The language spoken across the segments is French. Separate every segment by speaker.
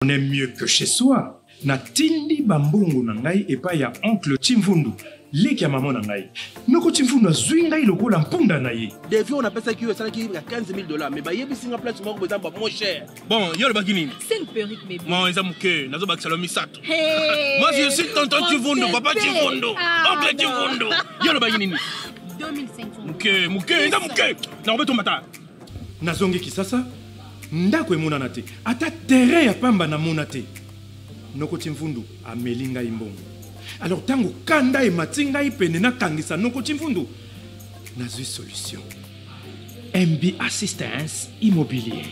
Speaker 1: On est mieux que chez soi. Na tindi bambungu na ngai epa ya oncle Chimfundu. Leki ya maman na ngai. Noko Chimfundu azui ngai lokola mpunda na ye.
Speaker 2: Des fois on appelle ça qui est $15 000, mais bah yebi singa place moi besoin pas moins cher. Bon, yo le bagini.
Speaker 3: C'est une perruque mais bon.
Speaker 2: Moi ezamuke, nazo bak salomi sato.
Speaker 3: Hey.
Speaker 2: Moi je suis tonton Chimfundu, papa Chimfundu, oncle Chimfundu. Yo le bagini.
Speaker 3: 2500.
Speaker 2: Muke, ezamuke. Na obeto mata.
Speaker 1: Nazongi kisasa. Ndako emonana te. Ata terrain ya pamba na monate. Noko Chimfundu amelinga imbongo. Alors tango kanda e matinga ipene na kangisa Noko Chimfundu. Nazui solution. MB Assistance Immobilière.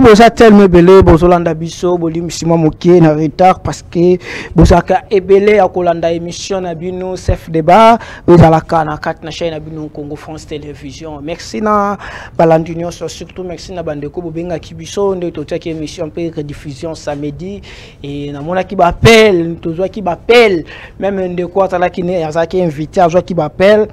Speaker 4: Bosa tellement belé bozolanda biso boli misima moké na retard parce que bosaka ebelé ya kolanda émission na bino chef débat bozalaka na kat na chaîne na bino Congo France Télévision. Merci na balandunion surtout merci na bandeko bobenga kibiso nde totiaki émission pe rediffusion samedi et na mona ki ba appel tozwa ki ba appel même ndeko atala ki ne azaki invité azwa ki ba appel.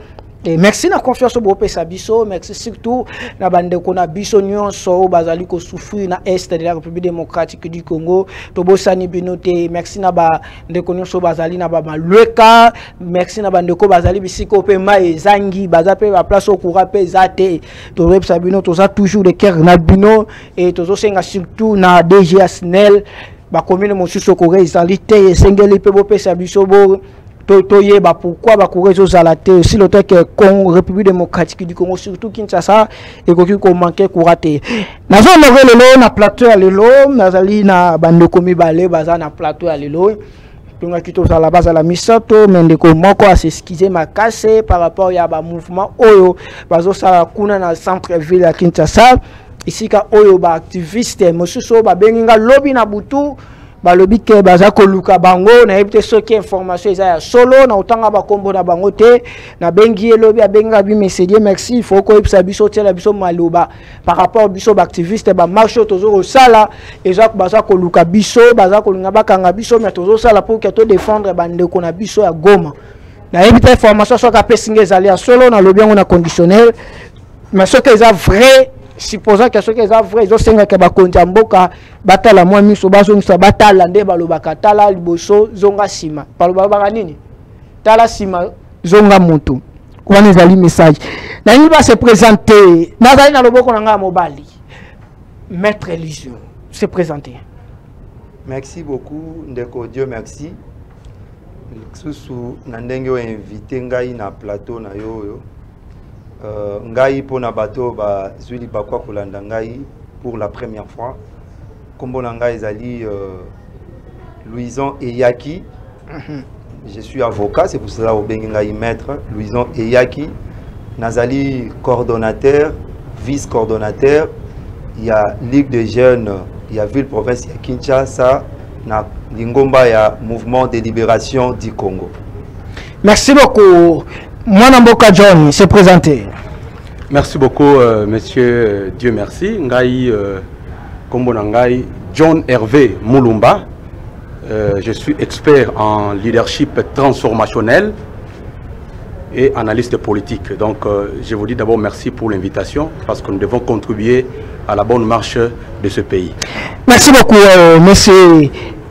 Speaker 4: Et merci na confiance au Bopé Sabiso, merci surtout na bandeko na biso nyonso bazali ko souffrir na est de la République démocratique du Congo. Tobosani binote, merci na ba ndeko nyonso bazali na ba malweka, merci na bandeko bazali bisiko pe mai zangi bazape ba place au courant pe zate. Tobe Sabino toza toujours de cœur na bino et tozo senga surtout na DG Asnel ba commune mosusu ko réalité sengeli pe Bopé Sabiso bo toye ba pourquoi ba courir aux alatés si le temps que Congo République démocratique du Congo surtout Kinshasa et ko manquer couraté nazo honorer lelo na plateau ya lelo nazali na bandeko mibale baza na plateau ya lelo tunga kito za la base à la misato mendeko moko a s'excuser makase par rapport ya ba mouvement oyo bazo sala kuna na centre ville ya Kinshasa ici ka oyo ba activiste mosusu ba benginga lobby na butu balobi ke baza koluka bango na ebite soki information eza ya solo na otanga bakombo na bango te na bengi elobi abenga bi message merci il faut ko ebisa biso tela biso maloba par rapport biso ba activiste ba marche tozo sala eza baza koluka biso baza kolinga bakanga biso mais tozo sala pour que to défendre bandeko na biso ya Goma na ebite information soka pesinga ezali ya solo na lobi yango na conditionnel mais soki eza vrai supposant que ce qui est vrai ils ont senga ke ba konja mboka batala moi miso bazongisa batala nde balobaka tala liboso zonga sima balobaka nini tala sima zonga moto kwa nezali message na nini ba se présenter nazali na loboko na nga mobali maître religieux se présenter.
Speaker 5: Merci beaucoup ndeko Dieu merci susu na ndenge o invité ngai na plateau na yo ngai pona bato ba zwili bakwa kolanda ngai pour la première fois kombo na ngai ezali Louison Eyaki. Je suis avocat, c'est pour cela au bengi ngai maître Louison Eyaki. Nazali coordonnateur, vice-coordonnateur, il y a Ligue des jeunes, il y a ville province ya Kinshasa na lingomba ya mouvement de libération du Congo.
Speaker 4: Merci beaucoup. Mwanamboka John se présenter.
Speaker 6: Merci beaucoup monsieur Dieu merci. Ngai kombo na ngai John Hervé Mulumba. Je suis expert en leadership transformationnel et analyste politique. Donc je vous dis d'abord merci pour l'invitation parce que nous devons contribuer à la bonne marche de ce pays.
Speaker 4: Merci beaucoup monsieur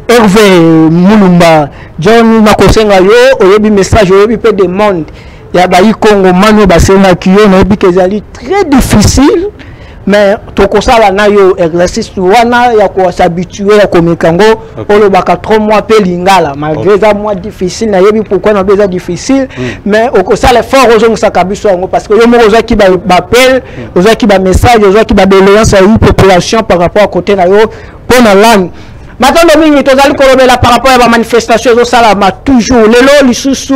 Speaker 4: Hervé Mulumba. John Makosenga yo oyebi message oyebi pe demande ya bayi Congo mano basenga kiyo na oyebi kezali très difficile mais tokosala na yo exercice wana ya ko s'habituer ya komekango olo baka 3 mois pe lingala malgré ça mois difficile na yebi pourquoi na beza difficile mais okosala fort ozong sakabiso ngo parce que yo mo oza ki ba appel oza ki ba message oza ki ba doléance à une population par rapport à côté na yo pour na langue Maintenant, le mingi, tozali kolobela par rapport à la manifestation de Salama, toujours. Lelo, lisusu,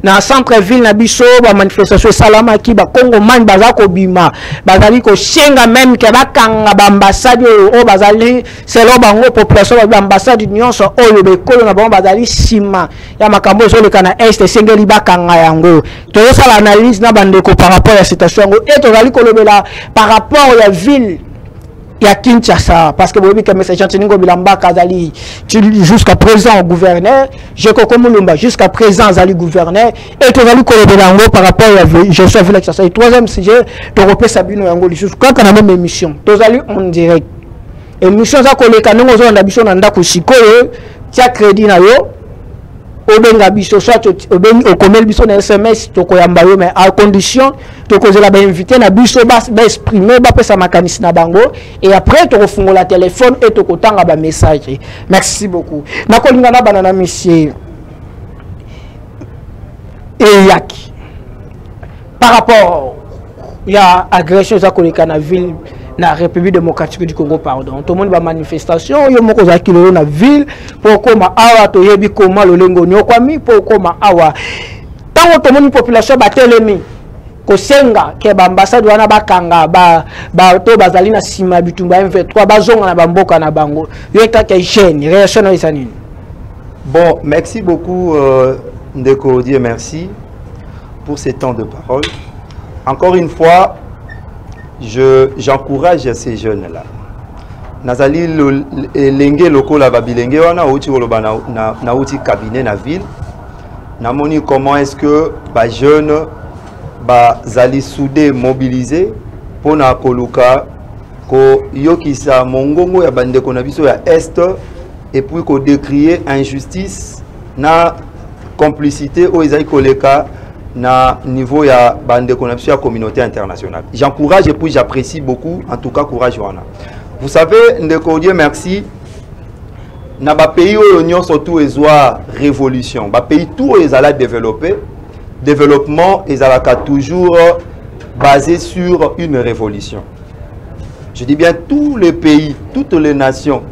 Speaker 4: na centre-ville, na biso, la manifestation de Salama, qui ba Congo man, bazako bima, bazali ko shenga même, ke ba kanga ba ambassade, o bazali, c'est lo bango, population, ba ambassade d'union, so, o yobe, kolo na bango, bazali sima, ya makambo, so, le kana est, sengeli ba kanga yango. Tozo sa l'analyse, na bandeko, par rapport à la situation, et tozali kolobela, par rapport à la ville, il y a Kinshasa, parce que vous voyez que M. Chantiningo Bilamba Kazali, jusqu'à présent gouverneur, Jekoko Moulumba, jusqu'à présent Zali gouverneur, et Tozali Kolobelango par rapport à la gestion de Kinshasa. Et troisième sujet, Toropé Sabino Yango, quand on a même émission, Tozali en direct. Émission ça collé quand nous avons ambition nanda kusiko, tia crédit na yo, obenga biso soit obengi okomel biso na SMS tokoyamba yo, mais à condition tokozela ba inviter na biso ba exprimer ba pesa makanisi na bango, et après tokofungola téléphone et tokotanga ba message. Merci beaucoup. Nakolinga na banana monsieur et yaki par rapport ya agression za koleka na ville na République démocratique du Congo, pardon. Tout le monde va manifestation, yo moko za kilo na ville pour koma awa to yebi koma lolengo nyokwami pour koma awa. Tango to monde population ba telemi ko senga ke ba ambassade wana ba kanga ba to bazali na sima bitumba M23 bazonga na bamboka na bango. Yo ekaka jeune réaction na isanini.
Speaker 5: Bon, merci beaucoup Ndeko Dieu merci pour ces temps de parole. Encore une fois, j'encourage ces jeunes-là. Nazali lenge loko la babilenge wana outi koloba na outi cabinet na ville. Namoni comment est-ce que ba jeunes ba zali soudé mobilisé pour na koluka ko yokisa mongongo ya bandeko na biso ya est, et puis ko décrier injustice na complicité au ezali koleka na niveau ya bande connexion à communauté internationale. J'encourage et puis j'apprécie beaucoup, en tout cas courage wana. Vous savez, Ndeko Dieu merci, na ba pays où l'union surtout ezwa révolution, ba pays tout ezala développé, développement ezalaka toujours basé sur une révolution. Je dis bien tous les pays, toutes les nations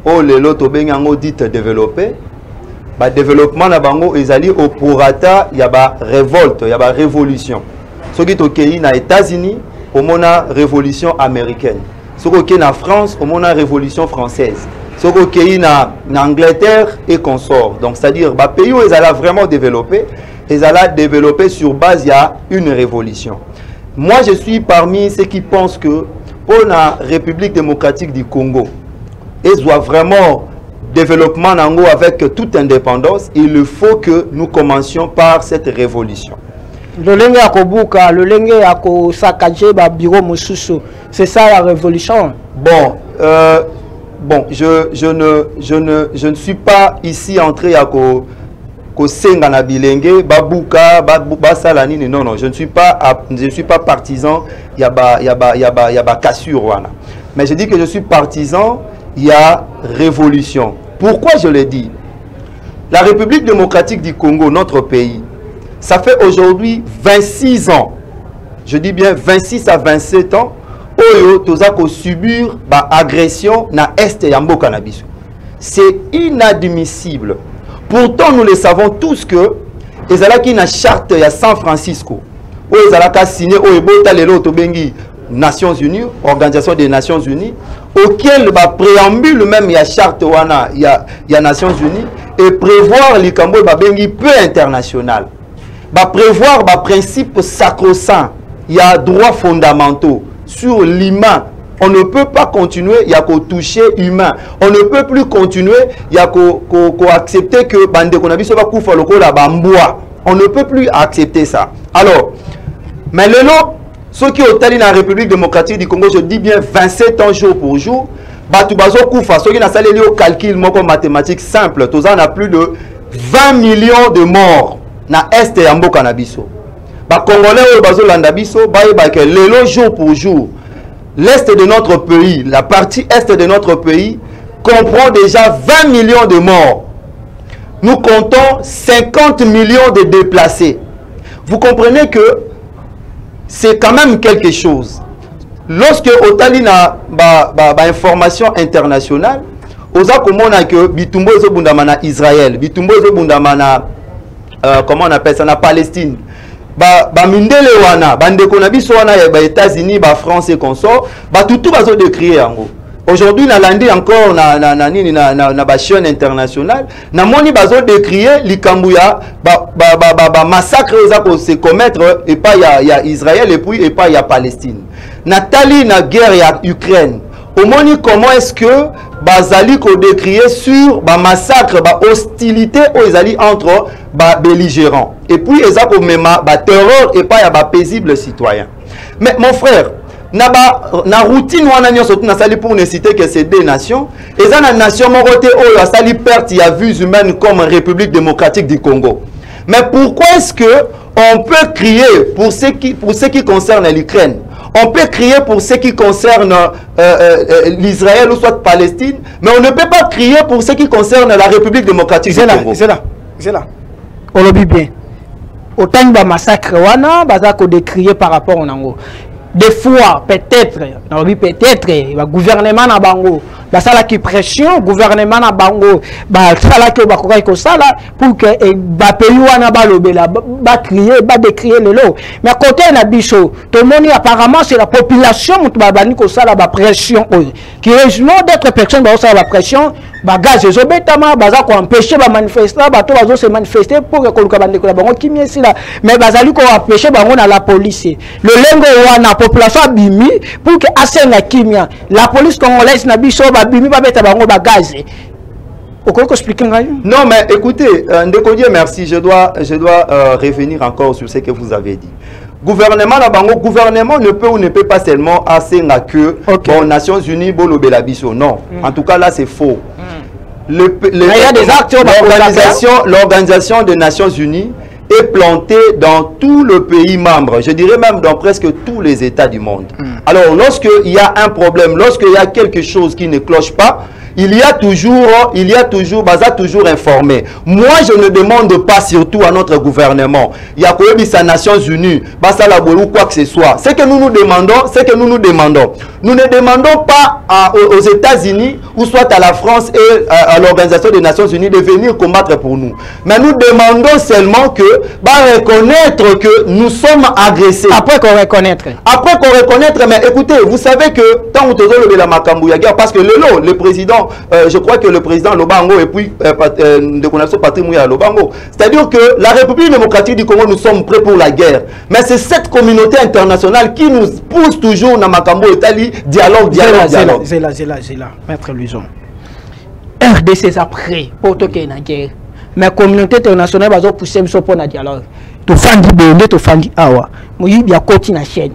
Speaker 5: où les loto bengango dites développés, ba développement na bango ezali au prorata ya ba révolte, ya ba révolution. Soki tokeyi na États-Unis, au mona révolution américaine. Soki tokeyi na France, au mona révolution française. Soki tokeyi na Angleterre et consort. Donc c'est-à-dire ba pays où ezala vraiment développé, ezala développé sur base ya une révolution. Moi je suis parmi ceux qui pensent que pour la République démocratique du Congo, elle doit vraiment développement nango avec toute indépendance, il faut que nous commencions par cette révolution.
Speaker 4: Le lenge ya kobuka, le lenge ya ko sakaje ba bureau mususu, c'est ça la révolution.
Speaker 5: Bon, je ne suis pas ici entré à ko senga na bilenge babuka ba salani, non, je ne suis pas partisan ya ba cassure wana. Mais je dis que je suis partisan, il y a révolution. Pourquoi je le dis? La République démocratique du Congo, notre pays, ça fait aujourd'hui 26 ans, je dis bien 26 à 27 ans, oyo tozako subir ba agression na est ya mboka na biso. C'est inadmissible. Pourtant, nous le savons tous que ezalaki na charte ya San Francisco, oyo ezalaka signé oyo bota lelo to bengi Nations Unies, Organisation des Nations Unies, auquel le préambule même ya charte wana ya Nations Unies et prévoir les cambo babengi peu international. Prévoir ba principe sacro-saint, il y a droits fondamentaux sur l'humain. On ne peut pas continuer, il y a qu'au toucher humain. On ne peut plus continuer, il y a qu'au accepter que bande konabiso ba kufa loko la bamboa. On ne peut plus accepter ça. Alors, mais le lot ceux qui ont été dans la République démocratique du Congo, je dis bien 27 ans jour pour jour, ceux qui ont été au calcul mathématique simple, on a plus de 20 millions de morts dans l'Est et en Canabiso. Les Congolais, jour pour jour, l'Est de notre pays, la partie Est de notre pays, comprend déjà 20 millions de morts. Nous comptons 50 millions de déplacés. Vous comprenez que c'est quand même quelque chose. Lorsque Otali na information internationale, oza komona que bitumbo ezo bundama na Israël, bitumbo ezo bundama na comment on appelle ça, na Palestine. Mindele wana, bandeko na biso wana ya États-Unis, France et consort, tout bazo décrier yango. Aujourd'hui, na landi encore na chaîne internationale, na moni bazo décrier likambuya massacre oza ko se commettre et pas ya Israël et puis et pas ya Palestine. Nathalie na guerre ya Ukraine. Au moni comment est-ce que bazali ko décrier sur massacre, hostilité aux alliés entre belligérants. Et puis eza ko mema terreur et pas ya paisible citoyen. Mais mon frère, na routine wana nyo surtout na sali pour ne citer que ces deux nations, eza na nation morote oyo asali perte ya vues humaines comme République démocratique du Congo. Mais pourquoi est-ce que on peut crier pour ce qui concerne l'Ukraine? On peut crier pour ce qui concerne l'Israël ou soit Palestine, mais on ne peut pas crier pour ce qui concerne la République démocratique du Congo.
Speaker 4: C'est là. On le dit bien. Autant de massacres, on a décrié par rapport au Nango. Des fois, peut-être, le gouvernement na bango, basala qui pression, gouvernement na bango, basala qui bakoka ko sala pour que pays wana balobela, crier, décrier le lot. Mais côté na biso, tout le monde apparemment c'est la population qui babani ko sala ba pression qui raison d'être personne ba sala la pression, gaz ezobetama baza ko empêcher ba manifester, bato bazo se manifester pour que koluka bande ko bango kimie sila, mais bazali ko empêcher bango na la police. Le lengo wana population bimi pour que asenga kimia la police congolaise na biso ba bimi ba beta bango ba gaz. Pourquoi expliquer?
Speaker 5: Non mais écoutez, Ndeko Dieu merci, je dois revenir encore sur ce que vous avez dit. Gouvernement la bango, gouvernement ne peut ou ne peut pas seulement asenga que aux Nations Unies bolobela biso, non. En tout cas là c'est faux. Il y a des acteurs, l'organisation des Nations Unies est plantée dans tout le pays membre, je dirais même dans presque tous les États du monde. Alors lorsqu'il y a un problème, lorsqu'il y a quelque chose qui ne cloche pas, il y a toujours, baza toujours informé. Moi, je ne demande pas surtout à notre gouvernement, il y a sa Nations Unies, basa la ou quoi que ce soit. Ce que nous nous demandons, nous ne demandons pas aux États-Unis ou soit à la France et à l'Organisation des Nations Unies de venir combattre pour nous. Mais nous demandons seulement que, reconnaître que nous sommes agressés.
Speaker 4: Après qu'on reconnaître, mais écoutez, vous savez que tant que vous
Speaker 5: la Makambu ya guerre, parce que le président, je crois que le président Lobango et puis de connaissance patrimoine à Lobango, c'est-à-dire que la République démocratique du Congo, nous sommes prêts pour la guerre. Mais c'est cette communauté internationale qui nous pousse toujours dans Makambo Italie, dialogue.
Speaker 4: C'est là, maître Luison. RDC est prêt pour toquer la guerre. Mais la communauté internationale va pousser pour le dialogue. Tu fais du bonheur, tu fais du awa. Moi, il y a continué la chaîne.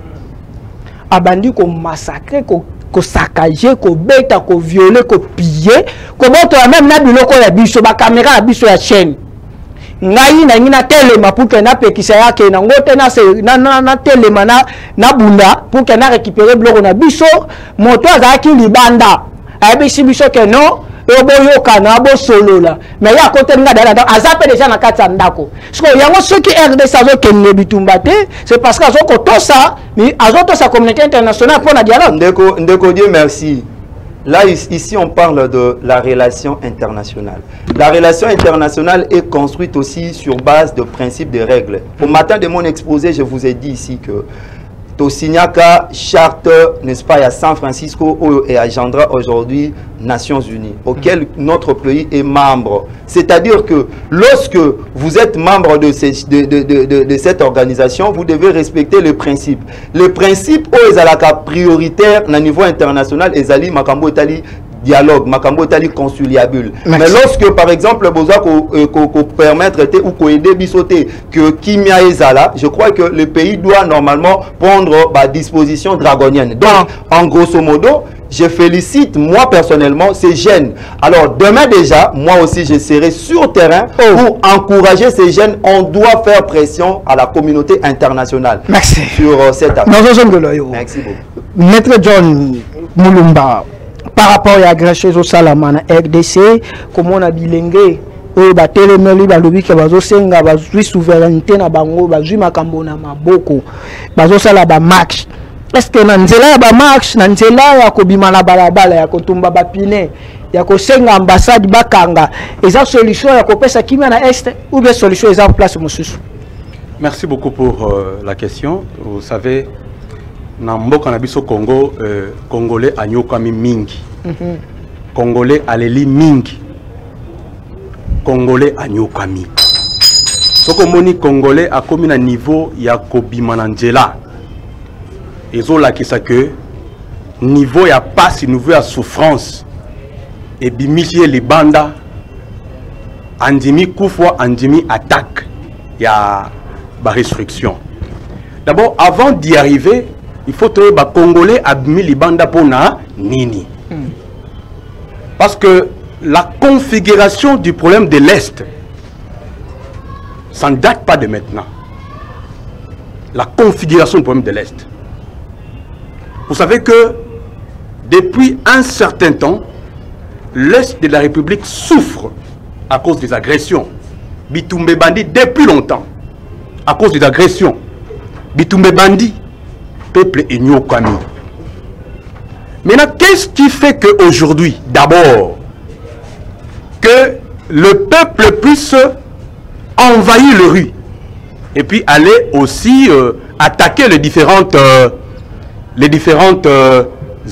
Speaker 4: Abandi qu'on massacre, qu'on saccage, qu'on bête, qu'on viole, qu'on pille, qu'on monte même na biloko ya biso, ba caméra ya biso ya chaîne. Ngai na ngina telema pour que na pekisa ya ke na ngote na telema na bunda pour que na récupérer bloko na biso, moto azaki libanda. Ayebisi biso ke non, oboyoka na bo solo la. Mais ya côté nga dala azape déjà na kati ndako. Parce que yango ceux qui RDC azo kenne bitumba te, c'est parce que azo koto ça, mais azo to sa communauté internationale pour na dialogue.
Speaker 5: Ndeko Dieu merci. Là, ici, on parle de la relation internationale. La relation internationale est construite aussi sur base de principes, de règles. Au matin de mon exposé, je vous ai dit ici que Tosignaka, charte, n'est-ce pas, à San Francisco et à Gendra aujourd'hui, Nations Unies, auquel notre pays est membre. C'est-à-dire que lorsque vous êtes membre de cette organisation, vous devez respecter les principes. Les principes, ils sont prioritaires au niveau international, et Zali, Makambo, Italie, dialogue, Makambo Tali conciliable. Mais lorsque par exemple besoin qu'on permettre ou qu'on aider bisoter que Kimia Ezala, je crois que le pays doit normalement prendre la disposition dragonienne. Donc en grosso modo, je félicite moi personnellement ces jeunes. Alors demain déjà, moi aussi je serai sur terrain pour encourager ces jeunes. On doit faire pression à la communauté internationale.
Speaker 4: Merci.
Speaker 5: Sur cette affaire. Merci beaucoup.
Speaker 4: Maître John Mulumba, par rapport à l'agression au Salamana RDC, comme on a bilingué, au batelemeli balobi ke bazosenga bazwi souveraineté na bango bazwi makambo na maboko bazosala ba marche. Est-ce que na nzela ya ba marche na nzela ya kobima na balabala ya kotumba bapine ya kosenga ambassade bakanga eza solution ya kopesa kimia na est ou bien solution eza en place mosusu?
Speaker 6: Merci beaucoup pour la question. Vous savez, dans mboka na biso Congo, Congolais anyokami mingi. Congolais aleli mingi. Congolais anyokami. Soko moni Congolais a komi na niveau ya kobima na nzela. Ezolakisa que niveau ya passe, niveau ya souffrance et bimisi libanda andimi kufwa andimi attaque ya ba restriction. D'abord, avant d'y arriver, il faut trouver les Congolais abimi libanda pona nini. Parce que la configuration du problème de l'Est, ça ne date pas de maintenant. La configuration du problème de l'Est. Vous savez que depuis un certain temps, l'Est de la République souffre à cause des agressions. Bitumbe Bandi depuis longtemps. À cause des agressions. Bitumbe Bandi, peuple Inyokami. Maintenant, qu'est-ce qui fait qu'aujourd'hui, d'abord, que le peuple puisse envahir le rue et puis aller aussi attaquer les différentes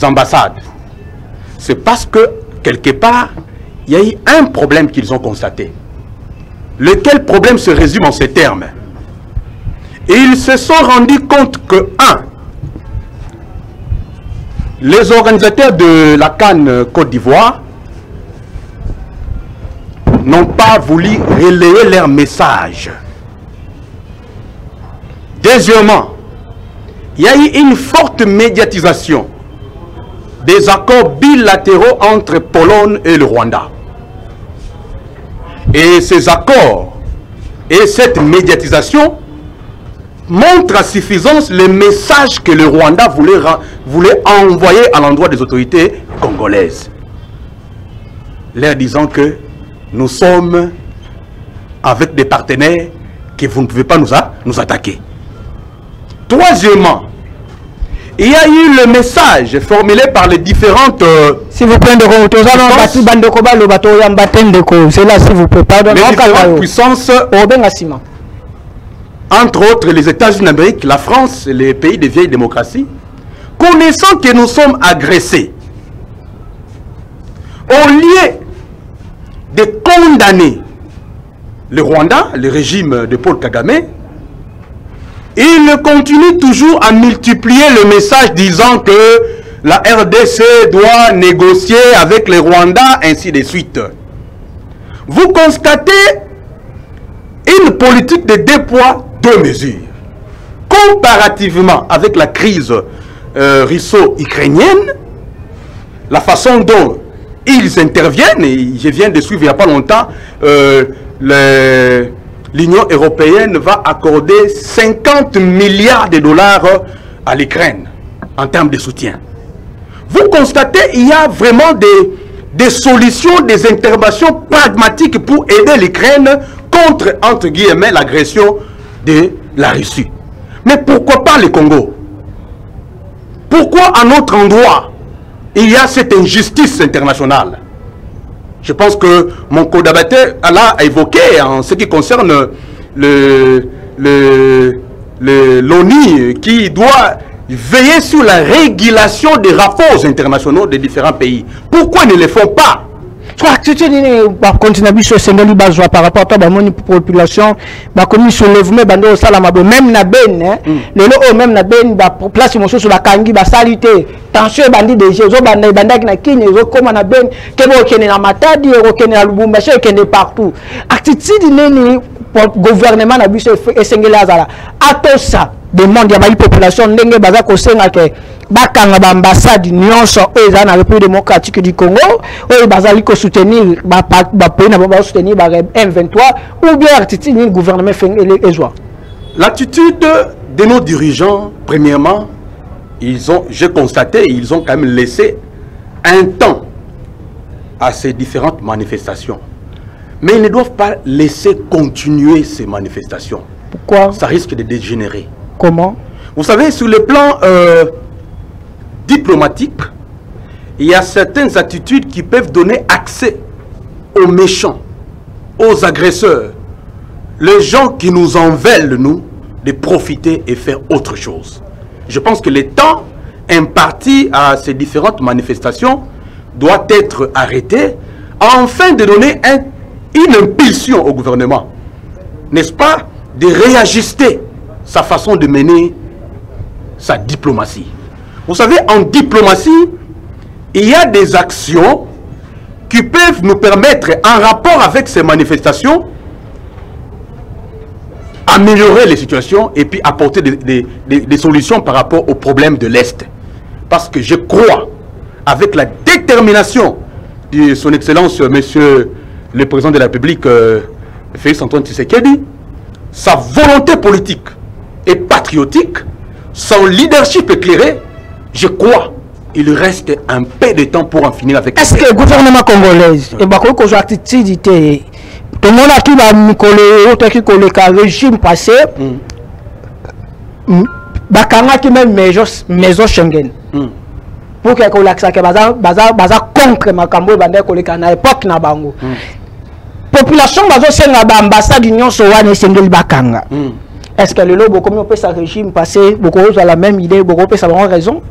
Speaker 6: ambassades? C'est parce que, quelque part, il y a eu un problème qu'ils ont constaté. Lequel problème se résume en ces termes? Et ils se sont rendus compte que, les organisateurs de la CAN Côte d'Ivoire n'ont pas voulu relayer leur message. Deuxièmement, il y a eu une forte médiatisation des accords bilatéraux entre Pologne et le Rwanda. Et ces accords et cette médiatisation montrent à suffisance le message que le Rwanda voulait envoyer à l'endroit des autorités congolaises. Leur disant que nous sommes avec des partenaires que vous ne pouvez pas nous attaquer. Troisièmement, il y a eu le message formulé par les différentes...
Speaker 4: S'il vous plaît, c'est là, s'il vous plaît, pardon.
Speaker 6: Les différentes puissances, entre autres les États-Unis d'Amérique, la France et les pays des vieilles démocraties, connaissant que nous sommes agressés, au lieu de condamner le Rwanda, le régime de Paul Kagame, il continue toujours à multiplier le message disant que la RDC doit négocier avec le Rwanda, ainsi de suite. Vous constatez une politique de deux poids, deux mesures. Comparativement avec la crise russo-ukrainienne, la façon dont ils interviennent, et je viens de suivre il n'y a pas longtemps, l'Union européenne va accorder 50 milliards de dollars à l'Ukraine en termes de soutien. Vous constatez qu'il y a vraiment des solutions, des interventions pragmatiques pour aider l'Ukraine contre, entre guillemets, l'agression de la Russie. Mais pourquoi pas le Congo? Pourquoi à notre endroit il y a cette injustice internationale? Je pense que mon collaborateur a évoqué en ce qui concerne l'ONU qui doit veiller sur la régulation des rapports internationaux des différents pays. Pourquoi ils ne le font pas?
Speaker 4: Par rapport à la population, comme soulèvement, même na ben, même na ben, place sur la kangi, salité, tension bandit des gens, bandit na kini, comme na ben, que na matadi, que na lubumbashi, que partout. Attitude nini gouvernement na biso esengeli azala. Atosa demande ya ba population ndenge baza ko senga ke bakanga ba ambassade nyonso eza na République démocratique du Congo oyo bazali ko soutenir ba pays na ba soutenir ba M23 ou bien attitude ni gouvernement fengeli ezwa.
Speaker 6: L'attitude de nos dirigeants, premièrement, j'ai constaté, ils ont quand même laissé un temps à ces différentes manifestations. Mais ils ne doivent pas laisser continuer ces manifestations.
Speaker 4: Pourquoi?
Speaker 6: Ça risque de dégénérer.
Speaker 4: Comment?
Speaker 6: Vous savez, sur le plan diplomatique, il y a certaines attitudes qui peuvent donner accès aux méchants, aux agresseurs, les gens qui nous en veulent, nous, de profiter et faire autre chose. Je pense que le temps imparti à ces différentes manifestations doit être arrêté afin de donner une impulsion au gouvernement, n'est-ce pas, de réajuster sa façon de mener sa diplomatie. Vous savez, en diplomatie, il y a des actions qui peuvent nous permettre, en rapport avec ces manifestations, améliorer les situations et puis apporter des solutions par rapport aux problèmes de l'Est. Parce que je crois, avec la détermination de son Excellence, Monsieur le Président de la République, Félix Antoine Tshisekedi, sa volonté politique et patriotique, son leadership éclairé, je crois, il reste un peu de temps pour en finir avec...
Speaker 4: Est-ce que le gouvernement congolais, et beaucoup de attitudes, tout le monde a qui va le régime passé, bakanga qui même maison Schengen. Pour que baza contre makambo bande koleka na époque na bango. Population bazo senga ba ambassade d'Union sowane sengeli bakanga. Est-ce que le lobo comme on peut sa régime passé beaucoup à la même idée beaucoup peut savoir raison?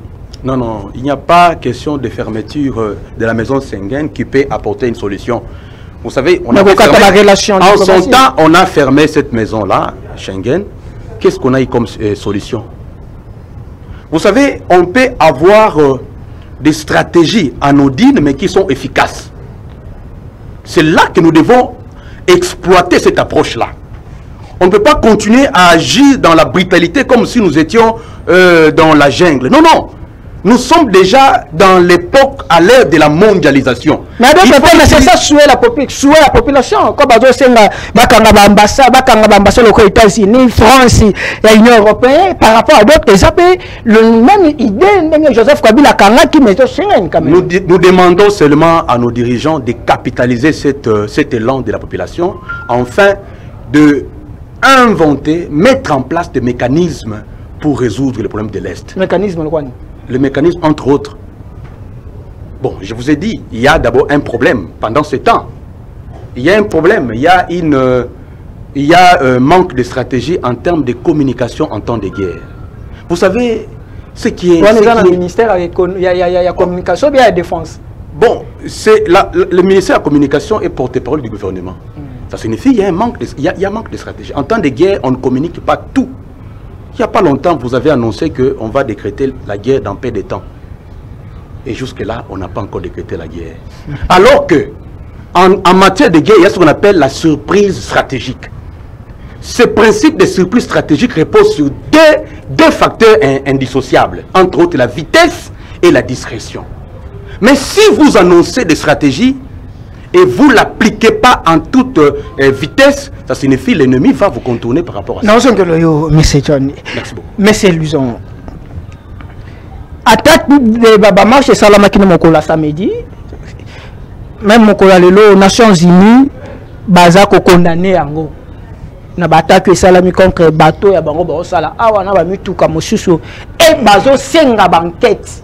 Speaker 6: Non, non, il n'y a pas question de fermeture de la maison Schengen qui peut apporter une solution. Vous savez, on a en son temps, on a fermé cette maison-là, Schengen. Qu'est-ce qu'on a eu comme solution? Vous savez, on peut avoir des stratégies anodines, mais qui sont efficaces. C'est là que nous devons exploiter cette approche-là. On ne peut pas continuer à agir dans la brutalité comme si nous étions dans la jungle. Non, non. Nous sommes déjà dans l'époque, à l'ère de la mondialisation.
Speaker 4: Mais c'est ça, souhaiter la population. Comme les États-Unis, France, l'Union européenne, par rapport à d'autres, le même idée, Joseph Kabila qui met quand même.
Speaker 6: Nous demandons seulement à nos dirigeants de capitaliser cet élan de la population, afin de inventer, mettre en place des mécanismes pour résoudre les problèmes de l'Est.
Speaker 4: Mécanisme, quoi?
Speaker 6: Le mécanisme, entre autres. Bon, je vous ai dit, il y a d'abord un problème pendant ce temps. Il y a un problème, il y a un manque de stratégie en termes de communication en temps de guerre. Vous savez, ce qui est...
Speaker 4: Dans le ministère, il y a communication, il y a défense.
Speaker 6: Bon, le ministère de la communication est porte-parole du gouvernement. Ça signifie qu'il y a un manque de stratégie. En temps de guerre, on ne communique pas tout. Il n'y a pas longtemps, vous avez annoncé qu'on va décréter la guerre dans peu de temps. Et jusque-là, on n'a pas encore décrété la guerre. Alors que, en matière de guerre, il y a ce qu'on appelle la surprise stratégique. Ce principe de surprise stratégique repose sur deux facteurs indissociables. Entre autres, la vitesse et la discrétion. Mais si vous annoncez des stratégies, et vous ne l'appliquez pas en toute vitesse, ça signifie que l'ennemi va vous contourner par rapport à ça.
Speaker 4: Non, monsieur John.
Speaker 6: Merci beaucoup.
Speaker 4: Monsieur Luzon. Attaque de Baba Marche et Salamaki Mokola samedi. Même Mokola Lelo, Nations Unies, Bazako condamné Ango. Na bataki salami contre bateau ya bango ba sala awa na ba mituka mosusu et bazo senga banquette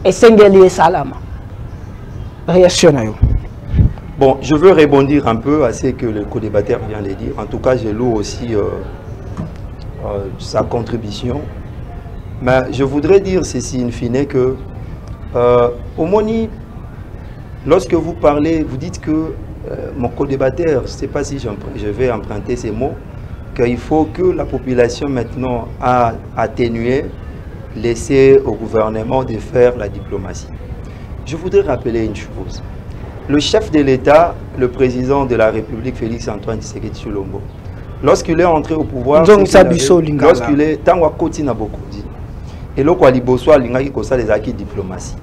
Speaker 4: et sengeli salama. Réaction na yo.
Speaker 5: Bon, je veux rebondir un peu à ce que le co-débatteur vient de dire. En tout cas, je loue aussi sa contribution. Mais je voudrais dire ceci in fine que, au Moni, lorsque vous parlez, vous dites que mon co-débatteur, je ne sais pas si je vais emprunter ces mots, qu'il faut que la population maintenant a atténué, laisser au gouvernement de faire la diplomatie. Je voudrais rappeler une chose. Le chef de l'État, le président de la République, Félix Antoine Tshisekedi Tshilombo, lorsqu'il est entré au pouvoir, lorsqu'il est tant wakoti na beaucoup dit, et là quoi liboso lingaki kosa les acquis diplomatie.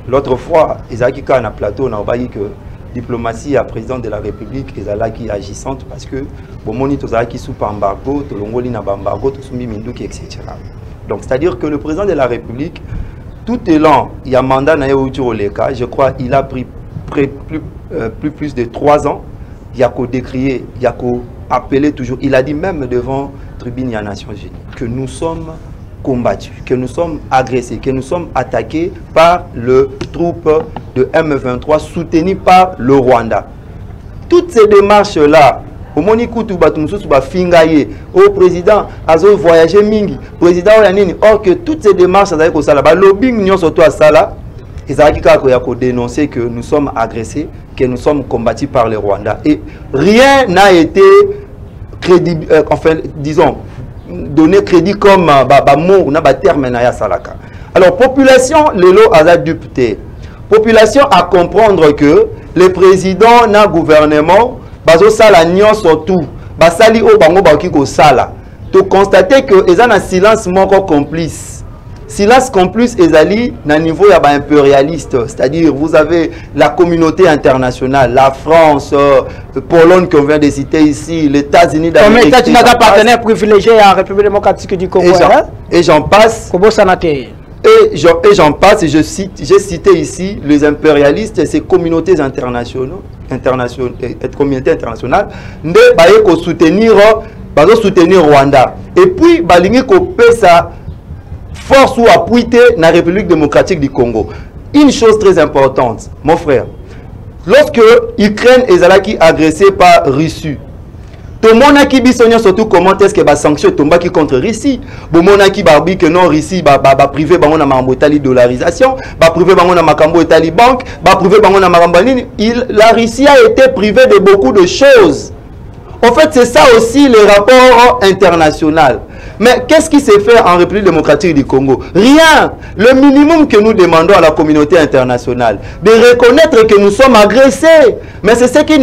Speaker 5: L'autre fois, ils acquis quand na plateau na obayi que diplomatie à président de la République ils alla qui agissante parce que bon moni tozaki sous embargo, to longoli na embargo, to sumi minduki etc. Donc c'est-à-dire que le président de la République tout élan, il y a mandat na Oleka, je crois il a pris plus de 3 ans, il y a qu'à décrier, il y a qu'à appeler toujours. Il a dit même devant Tribune des Nations Unies que nous sommes combattus, que nous sommes agressés, que nous sommes attaqués par le troupe de M23 soutenues par le Rwanda. Toutes ces démarches-là, au Monikoutou Batumsous Fingaye, au président Azo voyager mingi, président Yanini, or que toutes ces démarches, le lobbying n'y surtout à Sala, ils ont dénoncé que nous sommes agressés, que nous sommes combattus par le Rwanda. Et rien n'a été crédible, enfin, disons, donné crédit comme mot ou terme na salaka. Alors population lelo aza député. Population à comprendre que le président na gouvernement bazo sala nyon surtout basali o bango ba kiko sala. To constater que ils ont un silence moko complice. Silence complice ezali na niveau ya ba impérialiste, c'est-à-dire vous avez la communauté internationale, la France, Pologne qu'on vient de citer ici, les États-Unis d'Amérique.
Speaker 4: Mais tu n'as pas partenaire privilégié à la République démocratique du Congo.
Speaker 5: Et j'en passe. Et j'en passe, et j'ai cité ici les impérialistes et ces communautés internationales, communautés internationales, ne baye ko soutenir Rwanda. Et puis balingi ko pesa force ou appui dans la République démocratique du Congo. Une chose très importante, mon frère, lorsque l'Ukraine est agressée par Russie, tout le monde qui bisogna surtout comment est-ce que va sanctionner tomba qui contre Russie. Bon mon qui barbi que non Russie va privé bango na mambotali dollarisation, va privé bango na makambo etali banque, va privé bango na makambanini. La Russie a été privée de beaucoup de choses. En fait, c'est ça aussi les rapports internationaux. Mais qu'est-ce qui s'est fait en République démocratique du Congo? Rien. Le minimum que nous demandons à la communauté internationale, de reconnaître que nous sommes agressés. Mais c'est ce qui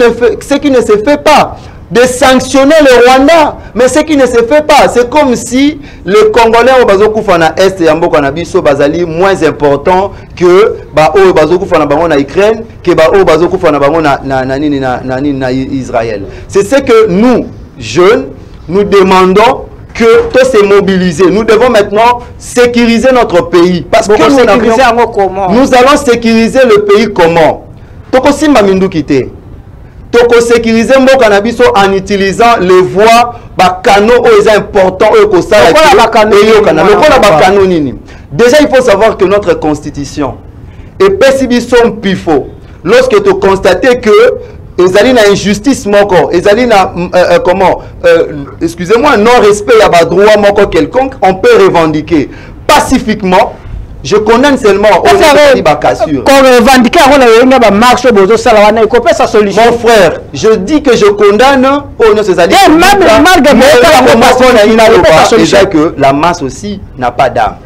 Speaker 5: ne se fait pas. De sanctionner le Rwanda. Mais ce qui ne se fait pas. C'est comme si les Congolais au Bazokufana Est et Ambo Kanabiso Bazali moins important que au Bazokufana Bango na Ukraine, que au Bazokufana Bango na Israël. C'est ce que nous, jeunes, nous demandons que tout se mobiliser. Nous devons maintenant sécuriser notre pays. Parce que nous allons sécuriser le pays comment? Tokosimba Mindu Kite. Toko sécuriser mon cannabis en utilisant les voies, canaux importants, déjà il faut savoir que notre constitution est pessimison pifo. Lorsque tu constates que ils allaient na injustice moko, ils allaient na excusez-moi, non respect à droit moko quelconque, on peut revendiquer pacifiquement. Je condamne seulement au mon frère, je dis que je condamne que la masse aussi n'a pas d'âme.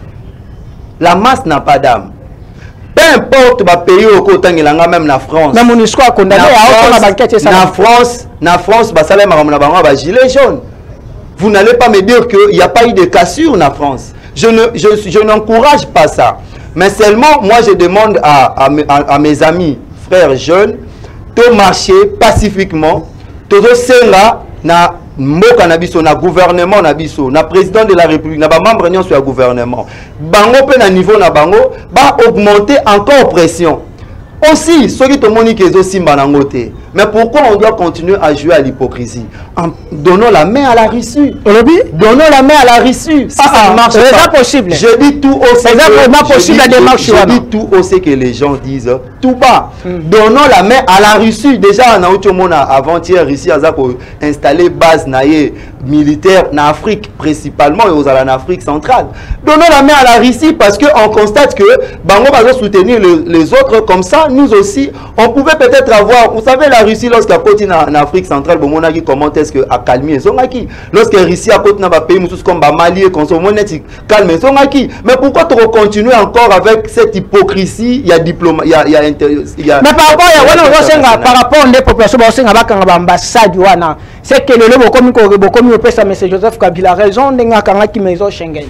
Speaker 5: La masse n'a pas d'âme. Peu importe le pays au côté même la France. La France, gilet jaune. Vous n'allez pas me dire qu'il n'y a pas eu de cassure en France. Je n'encourage pas ça. Mais seulement, moi, je demande à mes amis, frères jeunes, de marcher pacifiquement, de se là, na mboka na biso, na gouvernement na biso, na président de la République, na ba membre nyon sur le gouvernement. Bango pe na niveau na bango, ba augmenter encore pression. Aussi, ceux qui te montrent qu'ils ont simba nangote. Mais pourquoi on doit continuer à jouer à l'hypocrisie? En donnant la main à la Russie. Donnons la main à la Russie. Si ça ne marche pas, possible. Je dis tout aussi. Je dis tout aussi que les gens disent tout bas. Donnons la main à la Russie. Déjà, on a eu tout le monde avant-hier ici à installer base militaire en Afrique, principalement et aux en Afrique centrale. Donnons la main à la Russie parce qu'on constate que Bango va soutenir les autres comme ça. Nous aussi, on pouvait peut-être avoir, vous savez, la Russie, lorsqu'elle continue en Afrique centrale, comment est-ce qu'elle a calmé Zongaki? Lorsque la Russie a continué dans pays comme Mali et Consomonétique, calme Zongaki. Mais pourquoi tu continues encore avec cette hypocrisie? Il y a diplôme, il y a mais par rapport à la population, c'est que le M. Joseph Kabila a raison de maison Schengen.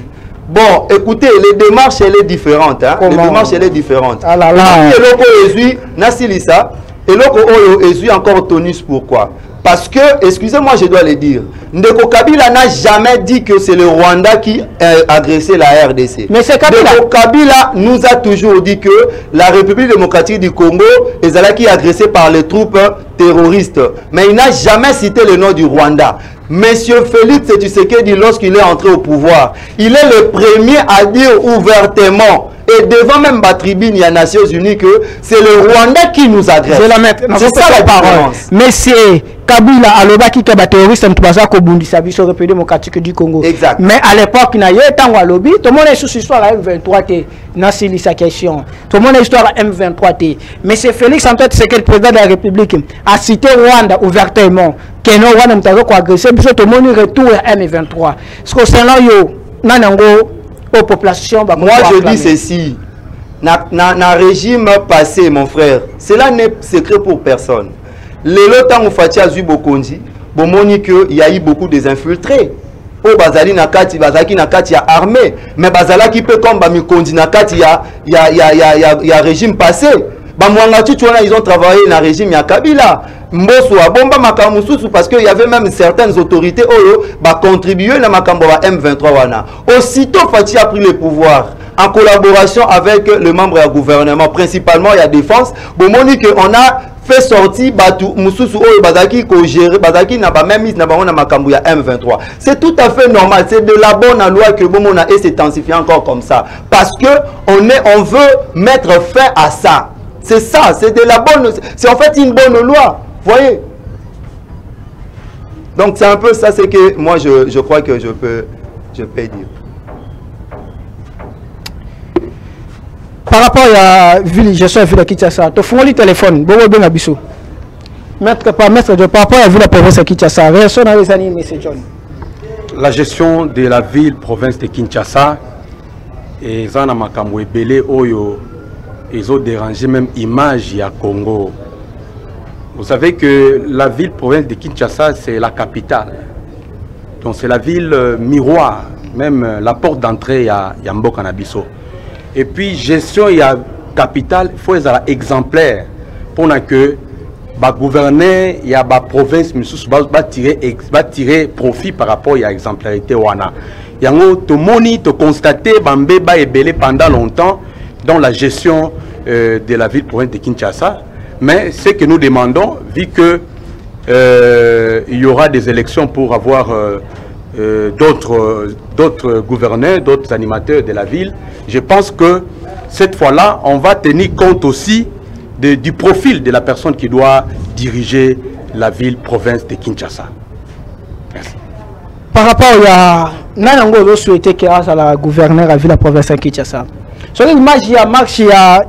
Speaker 5: Bon, écoutez, les démarches, elle est différente. Hein? Les démarches, elle est différente. Et l'oko Ezui, Nasilisa, et l'oko Oyo Ezui encore tonus pourquoi? Parce que, excusez-moi, je dois le dire, Ndeko Kabila n'a jamais dit que c'est le Rwanda qui a agressé la RDC.
Speaker 4: Mais c'est Kabila.
Speaker 5: Ndeko Kabila nous a toujours dit que la République démocratique du Congo est là qui est agressée par les troupes terroristes. Mais il n'a jamais cité le nom du Rwanda. Monsieur Félix Tshisekedi, lorsqu'il est entré au pouvoir, il est le premier à dire ouvertement et devant même la tribune, il y a Nations Unies que c'est le Rwanda qui nous agresse.
Speaker 4: Je la mettre.
Speaker 5: C'est ça la parole.
Speaker 4: Mais c'est Kabila alobaki que les terroristes sont basés au Bundisa biso République démocratique du Congo.
Speaker 5: Exact.
Speaker 4: Mais à l'époque, il y a eu tant de lobby. Tout le monde est sous histoire à M23 Nassili sa question. Tout le monde est histoire à M23 Mais c'est Félix Antoine Tshisekedi, président de la République, a cité Rwanda ouvertement. Que non Rwanda mtako ko agressé. Biso tout le monde retour à M23. Ce que c'est là yo nanango aux populations.
Speaker 5: Moi je dis ceci. Na régime passé, mon frère, cela n'est secret pour personne. Les lotangs Fatia Zubokonji, bomoni que il y a eu beaucoup des infiltrés. Au Bazali Nakati, Bazaki Nakati a armé, mais Bazala qui peut comme Bamikondi Nakati, il y a régime passé. Bamwangati, ils ont travaillé dans le régime ya Kabila. Mbosso a bomba makamususu parce qu'il y avait même certaines autorités qui contribuaient à Makambo M23 wana. Aussitôt Fatia a pris le pouvoir en collaboration avec le membre du gouvernement, principalement il y a défense. Bomoni que on a fait sortir Batu Mususu Bazaki ko gérer Bazaki n'a pas même mis na bango na Makambo ya M23. C'est tout à fait normal, c'est de la bonne loi que Bomona et s'intensifier encore comme ça parce que on veut mettre fin à ça. C'est ça, c'est de la bonne, c'est en fait une bonne loi. Voyez. Donc c'est un peu ça, c'est que moi je crois que je peux dire.
Speaker 4: Par rapport à la ville, je suis à la ville de Kinshasa, tu fais le téléphone, bon bien abisso. Par rapport à la ville de la province de Kinshasa, réaction dans les années, M. John.
Speaker 6: La gestion de la ville, province de Kinshasa, et Zana Makambo et Belé Oyo, ils ont dérangé même l'image à Congo. Vous savez que la ville province de Kinshasa, c'est la capitale. Donc c'est la ville miroir, même la porte d'entrée à Mboka Nabiso. Et puis gestion il y a capitale, il faut être exemplaire pour que le gouverner il y a la province va tirer profit par rapport à l'exemplarité wana. Yango to moni to constater bambeba et belé pendant longtemps dans la gestion de la ville province de Kinshasa. Mais ce que nous demandons, vu que il y aura des élections pour avoir d'autres gouverneurs, d'autres animateurs de la ville, je pense que cette fois-là, on va tenir compte aussi du profil de la personne qui doit diriger la ville province de Kinshasa. Merci.
Speaker 4: Par rapport à Nanango, je souhaitais qu'il y ait la gouverneur à la ville province de Kinshasa. Sur l'image, il y a marche, il y a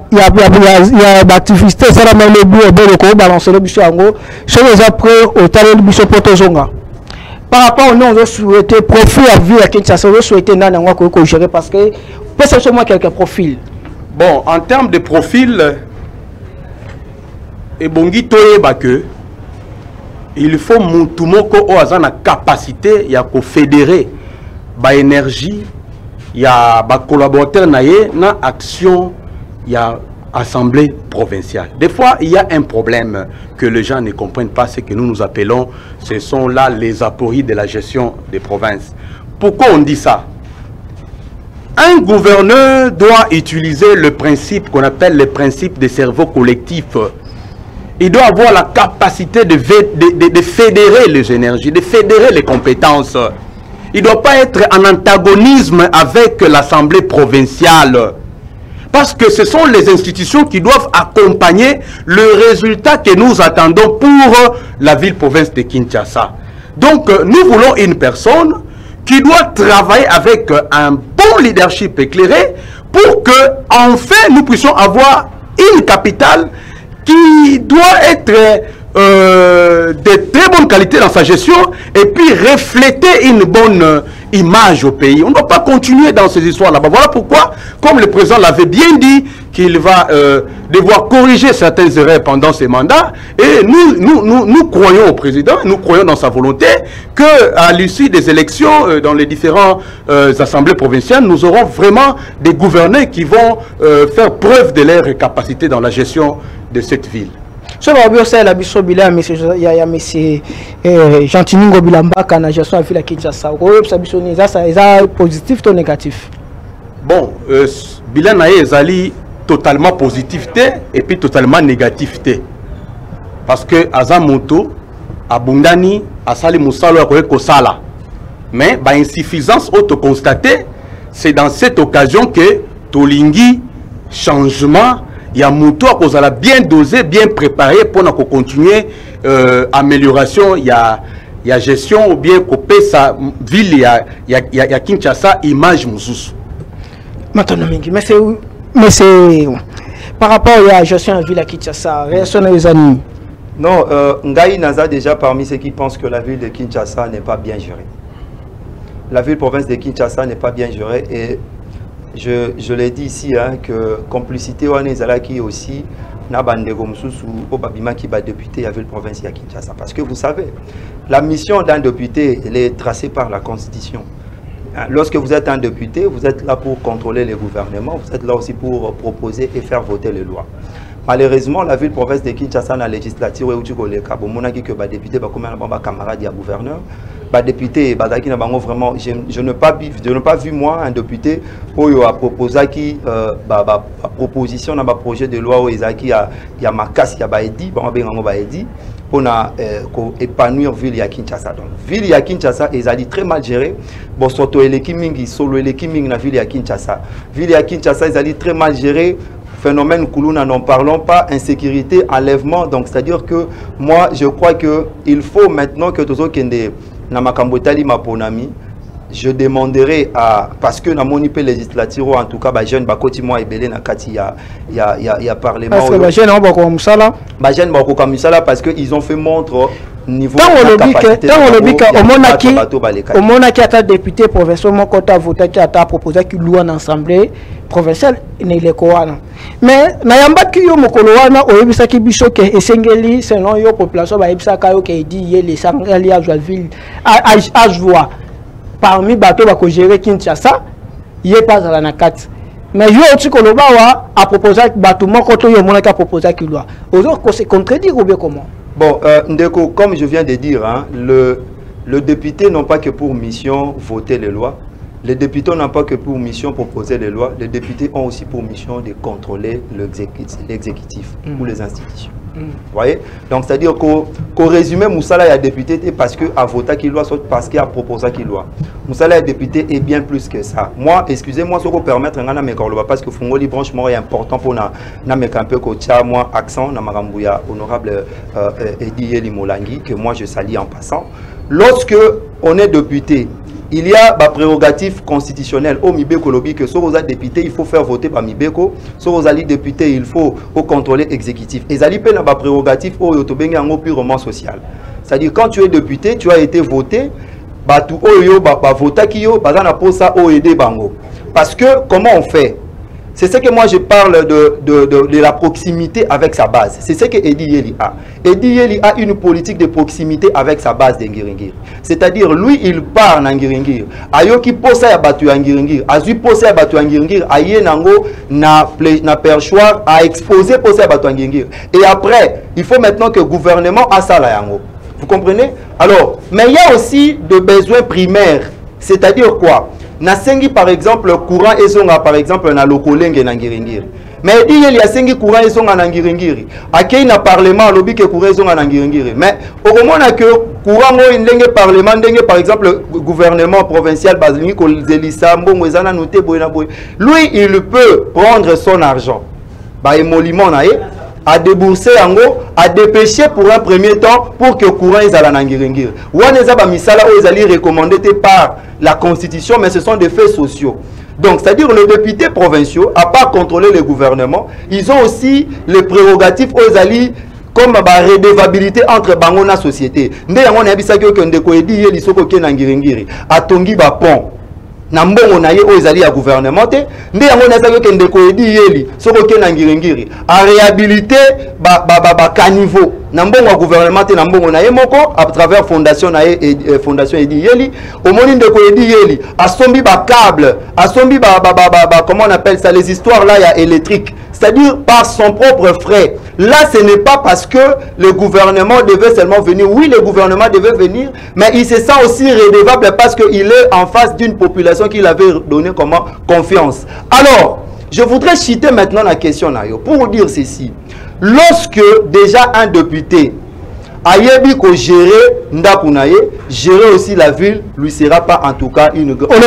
Speaker 4: l'activité, ça va le bout de balancer le bus en gros. Sur les après, au talent du bus Potozonga. Par rapport au nom, je souhaitais profil à vie à Kinshasa, je souhaitais Nanango qu'on gérer parce que peut-être seulement quelques profils.
Speaker 6: Bon, en termes de profil, et bongi toyeba que il faut tout le monde ait la capacité de fédérer l'énergie. Il y a des collaborateurs dans l'action, il y a assemblée provinciale. Des fois, il y a un problème que les gens ne comprennent pas, ce que nous appelons, ce sont là les apories de la gestion des provinces. Pourquoi on dit ça? Un gouverneur doit utiliser le principe qu'on appelle le principe des cerveaux collectifs. Il doit avoir la capacité de fédérer les énergies, de fédérer les compétences. Il ne doit pas être en antagonisme avec l'Assemblée provinciale. Parce que ce sont les institutions qui doivent accompagner le résultat que nous attendons pour la ville-province de Kinshasa. Donc, nous voulons une personne qui doit travailler avec un bon leadership éclairé pour que, enfin, nous puissions avoir une capitale qui doit être de très bonne qualité dans sa gestion et puis refléter une bonne image au pays. On ne doit pas continuer dans ces histoires là-bas. Voilà pourquoi, comme le président l'avait bien dit, qu'il va devoir corriger certaines erreurs pendant ses mandats. Et nous croyons au président, nous croyons dans sa volonté qu'à l'issue des élections dans les différentes assemblées provinciales, nous aurons vraiment des gouverneurs qui vont faire preuve de leur capacité dans la gestion de cette ville.
Speaker 4: so ba bio ça la biso bila monsieur ya monsieur Gentiningo Bilambaka na gestion à ville à Kinshasa ko ça biso ni ça positif ou négatif?
Speaker 6: Bon, bilan na ezali totalement positivité et puis totalement négativité. Parce que Azamoto, Abundani, Asali Moussalo, Kosala. Mais bah, insuffisance auto-constatée, c'est dans cette occasion que Tolingi, changement, il y a Mouto à bien dosé, bien préparé pour continuer amélioration, il y a gestion ou bien couper sa ville, il y a Kinshasa, image Moussous.
Speaker 4: Maintenant, mais c'est par rapport à la gestion de la ville à Kinshasa, réaction des amis.
Speaker 5: Non, Ngaï Naza déjà parmi ceux qui pensent que la ville de Kinshasa n'est pas bien gérée. La ville-province de Kinshasa n'est pas bien gérée et je l'ai dit ici, hein, que complicité qui aussi n'a pas de qui va député à la ville-province de Kinshasa. Parce que vous savez, la mission d'un député elle est tracée par la Constitution. Lorsque vous êtes un député, vous êtes là pour contrôler les gouvernements, vous êtes là aussi pour proposer et faire voter les lois. Malheureusement, la ville-province de Kinshasa, dans la législature, où tu connais que les députés, comme un camarade et un gouverneur, les députés, vraiment, je n'ai pas vu moi un député pour proposer qui proposition dans un projet de loi où il y a ma casse, il y a dit, pour épanouir la ville de Kinshasa. Donc, la ville de Kinshasa est très mal gérée. Bon, surtout les Kiming, solo les Kiming dans la ville de Kinshasa. La ville de Kinshasa est très mal gérée. Phénomène Koulouna, n'en parlons pas, insécurité, enlèvement. Donc, c'est-à-dire que moi, je crois qu'il faut maintenant que tous les Namakambotali Maponami, je demanderai à, parce que dans mon IP législative, en tout cas, les jeunes, il y a parlement. Parce que les jeunes, parce qu'ils ont fait montre niveau
Speaker 4: au monde qui a député provincial, mon côté voté qui a proposé qu'il loue en assemblée provinciale, il est quoi. Mais nayamba ki yo mokolo wana oyebisa ki biso ke esengeli selon yo population ba yebisa ka yo ke di yele sangali a Joinville a joie parmi bateau ba ko gérer Kinshasa yé pas à la nakati. Mais yo tu koloba wa a proposé bateau moko to yo mona ka proposé ki loi. Autres se contredire ou bien comment?
Speaker 5: Bon, Ndeko, comme je viens de dire, hein, le député n'a pas que pour mission voter les lois. Les députés n'ont pas que pour mission proposer les lois. Les députés ont aussi pour mission de contrôler l'exécutif ou les institutions. Vous voyez? Donc, c'est-à-dire qu'au résumé, Moussala est député parce qu'il a voté qu'il loi, parce qu'il a proposé qu'il loi. Moussala est député et bien plus que ça. Moi, excusez-moi, ce qu'on permet, parce que Fungoli, franchement, est important pour moi, accent, honorable Edi Yeli Molangi, que moi je salue en passant. Lorsque on est député, il y a des prérogatives constitutionnelles au Mibeko lobby que si vous êtes député, il faut faire voter par Mibeko. Si vous êtes député, il faut contrôler l'exécutif. Et ça des prérogatives au Yotobengi en purement social. C'est-à-dire quand tu es député, tu as été voté, parce que comment on fait? C'est ce que moi je parle de la proximité avec sa base. C'est ce que Edi Yeli a. Edi Yeli a une politique de proximité avec sa base d'Ngiringir. C'est-à-dire, lui, il part en Ngiringir. Ayoki posa ya batu Ngiringir. Azui posa ya batu Ngiringir. Aye nango na perchoir a exposé posa ya batu Ngiringir. Et après, il faut maintenant que le gouvernement a ça là yango. Vous comprenez? Alors, mais il y a aussi des besoins primaires. C'est-à-dire quoi? Nasengi par exemple courant ezonga par exemple na lokolenge na Ngiringiri. Mais il y a sengi courant ezonga na Ngiringiri. Akei na parlement lobi ke courant ezonga na Ngiringiri. Mais au moment que courant mo ndenge parlement ndenge par exemple gouvernement provincial bazini ko zelisa mbongo ezana noté boyena boy. Lui il peut prendre son argent. Ba émolument na ye à débourser yango, à dépêcher pour un premier temps pour que le courant est à la Ngiringiri. Ouaneza ba misala o ezali recommandé par la Constitution, mais ce sont des faits sociaux. Donc, c'est-à-dire les députés provinciaux, à part contrôler le gouvernement, ils ont aussi les prérogatives aux alliés comme la redevabilité entre bango na société. Nde yango na bisaki o kende ko edi yeli soko ke na Ngiringiri. Atongi ba pont. Na mbongo na ye o ezali ya gouvernement te nde yango na saki kende ko edi yeli soko ke na Ngiringiri a réhabiliter ba caniveau na mbongo ya gouvernement te na mbongo na ye moko à travers fondation na ye fondation edi yeli au moni de ko edi yeli asombi ba câble asombi comment on appelle ça les histoires là ya électrique c'est-à-dire par son propre frais. Là, ce n'est pas parce que le gouvernement devait seulement venir. Oui, le gouvernement devait venir, mais il se sent aussi redevable parce qu'il est en face d'une population qu'il avait donné comment confiance. Alors, je voudrais citer maintenant la question pour vous dire ceci. Lorsque déjà un député Ayebi ko gérer Ndakunaye, gérer aussi la ville, lui sera pas en tout cas une grande.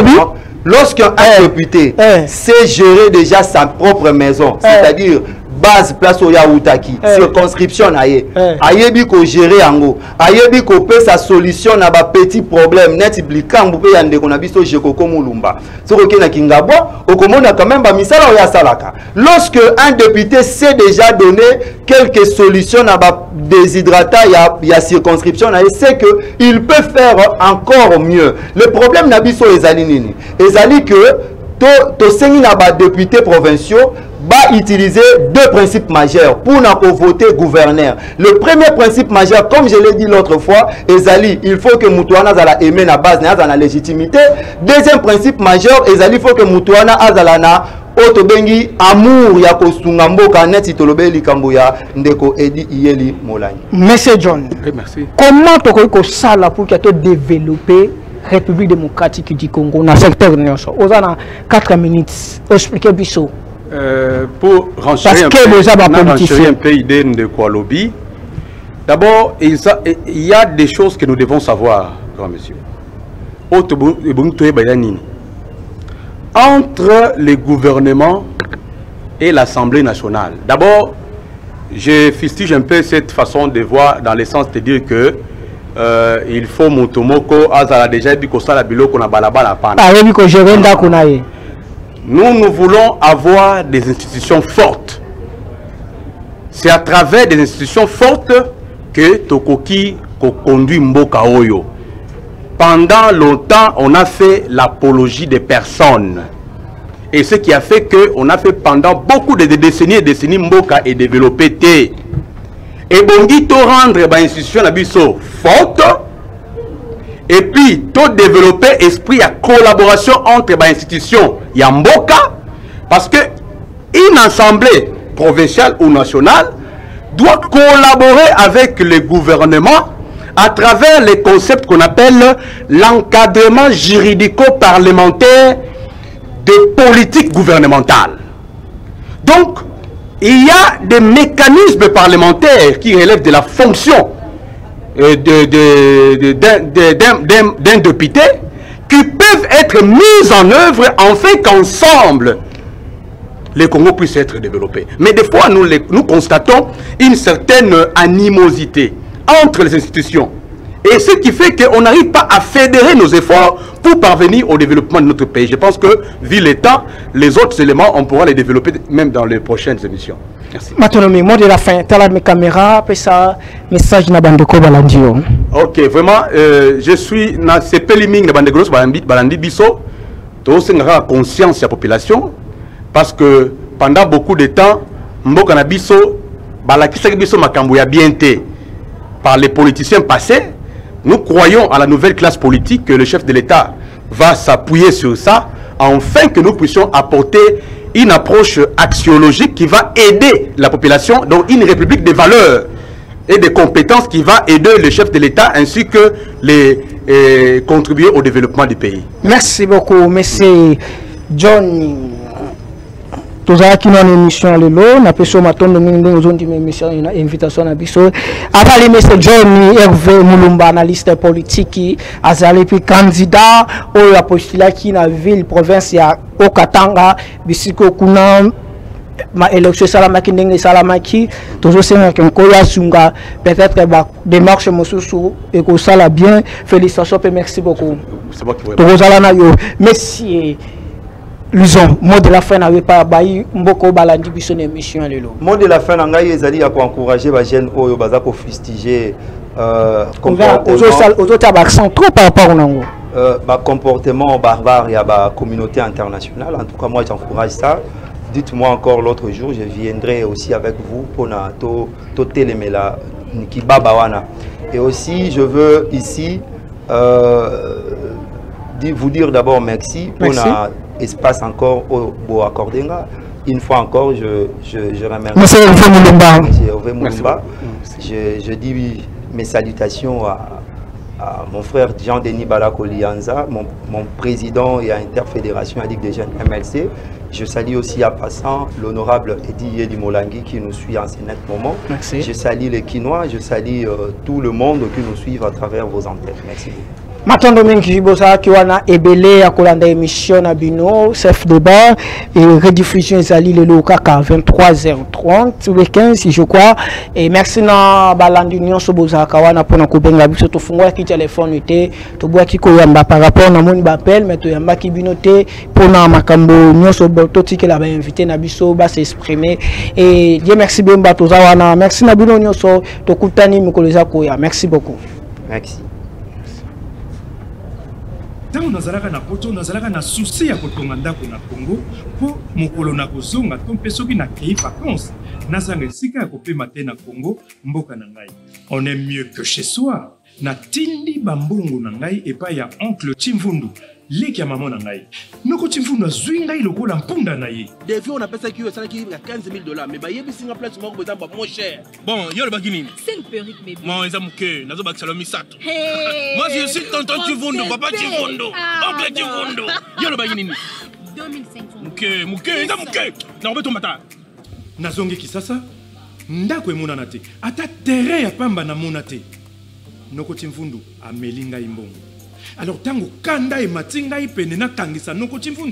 Speaker 5: Lorsqu'un député sait gérer déjà sa propre maison, c'est-à-dire base place au Yaoutaki, circonscription Ayebi ko gérer ango, Ayebi ko peut sa solution na ba petit problème net blikambu pe yande ko na biso jekoko mulumba. Soko ke na kingabo, okomona quand même ba misala ya salaka. Lorsque un député sait déjà donner quelques solutions à ba déshydratat il y a circonscription c'est que il peut faire encore mieux. Le problème na biso ezali nini? Ezali que to sengi na ba députés provinciaux va utiliser deux principes majeurs pour voter gouverneur. Le premier principe majeur, comme je l'ai dit l'autre fois, Ezali, il faut que Moutouana zala aimer la base, na la légitimité. Deuxième principe majeur, Ezali, il faut que Moutouana azala na otobengi amour ya kosunga mboka net itolobe likambo ya ndeko Edi Iyeli Molani.
Speaker 4: Monsieur John,
Speaker 6: merci.
Speaker 4: Comment tu ko sala pour que tu développer République démocratique du Congo dans le secteur de l'Union? Vous avez 4 minutes. Expliquez biso.
Speaker 6: Pour rencherir un peu l'idée de Kualobi, d'abord, il y a des choses que nous devons savoir, grand monsieur. Entre le gouvernement et l'Assemblée nationale, d'abord, je fustige un peu cette façon de voir dans le sens de dire que il faut Mutomoko azala déjà dit que ça la biloko na balabala pana. Nous voulons avoir des institutions fortes. C'est à travers des institutions fortes que Tokoki conduit Mboka Oyo. Pendant longtemps, on a fait l'apologie des personnes. Et ce qui a fait qu'on a fait pendant beaucoup de décennies et décennies Mboka est développé. Et bongi to rendre les institutions fortes. Et puis, tout développer esprit à collaboration entre les institutions Yamboka, parce que une assemblée provinciale ou nationale doit collaborer avec le gouvernement à travers les concepts qu'on appelle l'encadrement juridico-parlementaire de politique gouvernementale. Donc, il y a des mécanismes parlementaires qui relèvent de la fonction d'un député qui peuvent être mis en œuvre afin qu'ensemble le Congo puisse être développé. Mais des fois, nous constatons une certaine animosité entre les institutions. Et ce qui fait qu'on n'arrive pas à fédérer nos efforts pour parvenir au développement de notre pays. Je pense que, vu l'état, les autres éléments, on pourra les développer même dans les prochaines émissions. Merci.
Speaker 4: Maintenant, mot de la fin, tu as mes caméras, puis ça, message na bandeko balandio.
Speaker 6: Ok, vraiment, je suis dans ces pélimings de bandeko balandi biso, tu as conscience de la population, parce que pendant beaucoup de temps, mboka na biso, balakisa biso makambo ya bienté par les politiciens passés. Nous croyons à la nouvelle classe politique que le chef de l'État va s'appuyer sur ça, afin que nous puissions apporter une approche axiologique qui va aider la population, donc une république de valeurs et de compétences qui va aider le chef de l'État ainsi que les contribuer au développement du pays.
Speaker 4: Merci beaucoup, monsieur John. Tous ceux qui ont une émission le lot, n'a pas besoin de émission, une invitation à biso. Après monsieur John Hervé Mulumba, analyste politique, azali puis candidat au la postulat qui na ville province ya Okatanga, bisiko kuna ma élection salamaki ndenge salamaki, toujours c'est un koya sunga, peut-être ba démarche mosusu et ko sala bien. Félicitations et merci beaucoup.
Speaker 6: C'est moi qui vous
Speaker 4: remercie. Merci. Lison, mot de la fin n'avait pas bailli mboko balandi biso émission lelo.
Speaker 5: Mot de la fin ngai ezali ya encourager ba jeunes oyo baza ko fustiger
Speaker 4: accent trop par rapport au
Speaker 5: comportement barbare ya ba communauté internationale. En tout cas moi j'encourage ça. Dites-moi encore l'autre jour, je viendrai aussi avec vous pour na to telemela kibaba wana. Et aussi je veux ici vous dire d'abord merci pour na espace encore au Boakordenga une fois encore, je remercie
Speaker 4: Monsieur Hervé Moulumba.
Speaker 5: Monsieur Hervé Moulumba. Je dis mes salutations à mon frère Jean-Denis Balakolianza, mon président et à Interfédération à Ligue des Jeunes MLC. Je salue aussi à passant l'honorable Eddie Yedi Molangi qui nous suit en ce net moment.
Speaker 4: Merci.
Speaker 5: Je salue les Quinois, je salue tout le monde qui nous suit à travers vos antennes. Merci beaucoup.
Speaker 4: Matondo mingi jibosa kiwana ebele ya kolanda émission na bino chef débat et rediffusion ezali lelo kaka 23h30 ou 15 je crois et merci na balandi nyonso boza kawana pona kubenga biso to fungwa ki téléphone te to bwa ki koyamba par rapport na moni bapel mais to yamba ki bino te pona makambo nyonso to tikela ba invité na biso ba s'exprimer et Dieu merci bemba to zawana merci na bino nyonso to kutani mikolo koya merci beaucoup.
Speaker 5: Merci.
Speaker 1: Tango nazalaka na poto nazalaka na souci ya kotonga ndako na Congo po mokolo na kozonga to mpe soki na kei vacances nazanga esika ya kopema te na Congo mboka na ngai. On est mieux que chez soi. Na tindi bambungu na ngai epai ya oncle Chimvundu leki ya maman na ngai. Noko Chimvundu azwi ngai lokola mpunda na ye.
Speaker 2: Devi on appelle ça qui est 15 000 $, mais bayebi singa place moko bezamba moins cher. Bon, yo le baki nini?
Speaker 3: C'est une perruque, mais
Speaker 2: Bon, ils ont que nazo baki salomi sato.
Speaker 3: Hey,
Speaker 2: Moi je suis tonton Chimvundu, papa Chimvundu, oncle Chimvundu. Yo le baki nini?
Speaker 3: 2500.
Speaker 2: Muke, ils ont que. Na obeto mata.
Speaker 1: Nazongi kisasa ndako emonana te ata terrain ya pamba na mona te. Noko Chimvundu amelinga imbongo. Alors tango kanda e matinga ipene na kangisa Noko Chimvundu